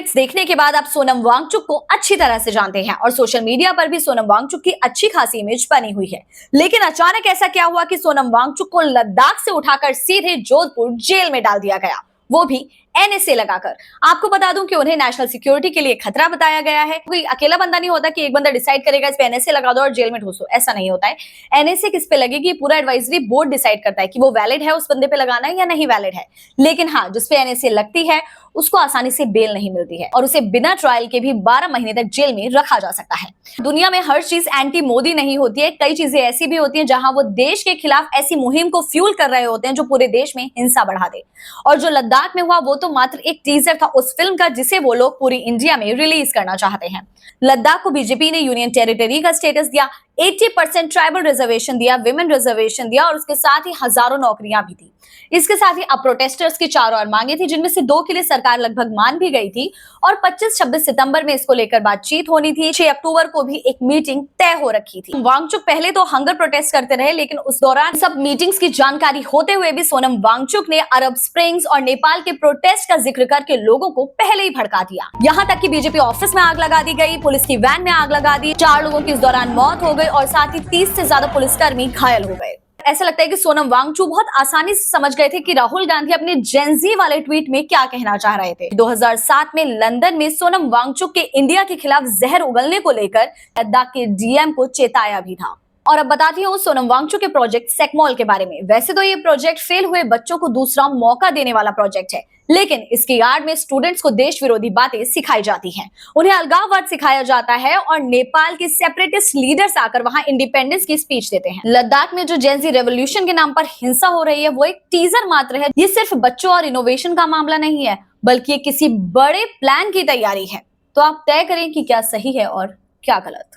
Netflix देखने के बाद आप सोनम वांगचुक को अच्छी तरह से जानते हैं और सोशल मीडिया पर भी सोनम वांगचुक की अच्छी खासी इमेज बनी हुई है। लेकिन अचानक ऐसा क्या हुआ कि सोनम वांगचुक को लद्दाख से उठाकर सीधे जोधपुर जेल में डाल दिया गया, वो भी एनएसए लगाकर। आपको बता दूं कि उन्हें नेशनल सिक्योरिटी के लिए खतरा बताया गया है। कोई अकेला बंदा नहीं होता कि एक बंदा डिसाइड करेगा इस पे एनएसए लगा दो और जेल में ठूसो, ऐसा नहीं होता है। एनएसए किस पे लगेगी पूरा एडवाइजरी बोर्ड डिसाइड करता है कि वो वैलिड है, उस बंदे पे लगाना है या नहीं वैलिड है। लेकिन हाँ, जिस पे एनएसए लगती है उसको आसानी से बेल नहीं मिलती है और उसे बिना ट्रायल के भी 12 महीने तक जेल में रखा जा सकता है। दुनिया में हर चीज एंटी मोदी नहीं होती है, कई चीजें ऐसी भी होती हैं जहां वो देश के खिलाफ ऐसी मुहिम को फ्यूल कर रहे होते हैं जो पूरे देश में हिंसा बढ़ा दे। और जो लद्दाख में हुआ वो तो मात्र एक टीजर था उस फिल्म का जिसे वो लोग पूरी इंडिया में रिलीज करना चाहते हैं। लद्दाख को बीजेपी ने यूनियन टेरिटरी का स्टेटस दिया, 80% ट्राइबल रिजर्वेशन दिया, विमेन रिजर्वेशन दिया और उसके साथ ही हजारों नौकरियां भी दी। इसके साथ ही अब प्रोटेस्टर्स की चारों ओर मांगे थी, जिनमें से 2 के लिए सरकार लगभग मान भी गई थी और 25-26 सितंबर में इसको लेकर बातचीत होनी थी। 6 अक्टूबर को भी एक मीटिंग तय हो रखी थी। वांगचुक पहले तो हंगर प्रोटेस्ट करते रहे, लेकिन उस दौरान सब मीटिंग्स की जानकारी होते हुए भी सोनम वांगचुक ने अरब स्प्रिंग्स और नेपाल के प्रोटेस्ट का जिक्र करके लोगों को पहले ही भड़का दिया। यहाँ तक कि बीजेपी ऑफिस में आग लगा दी गई, पुलिस की वैन में आग लगा दी, 4 लोगों की इस दौरान मौत हो गई और साथ ही 30 से ज्यादा पुलिसकर्मी घायल हो गए। ऐसा लगता है कि सोनम वांगचुक बहुत आसानी से समझ गए थे कि राहुल गांधी अपने जेनजी वाले ट्वीट में क्या कहना चाह रहे थे। 2007 में लंदन में सोनम वांगचुक के इंडिया के खिलाफ जहर उगलने को लेकर लद्दाख के डीएम को चेताया भी था। और अब बताती हूँ सोनम वांगचुक के प्रोजेक्ट सेकमॉल के बारे में। वैसे तो ये प्रोजेक्ट फेल हुए बच्चों को दूसरा मौका देने वाला प्रोजेक्ट है, लेकिन इसकी आड़ में स्टूडेंट्स को देश विरोधी बातें सिखाई जाती हैं, उन्हें अलगाववाद सिखाया जाता है और नेपाल के सेपरेटिस्ट लीडर्स आकर वहां इंडिपेंडेंस की स्पीच देते हैं। लद्दाख में जो जेनजी रेवोल्यूशन के नाम पर हिंसा हो रही है वो एक टीजर मात्र है। ये सिर्फ बच्चों और इनोवेशन का मामला नहीं है, बल्कि ये किसी बड़े प्लान की तैयारी है। तो आप तय करें कि क्या सही है और क्या गलत।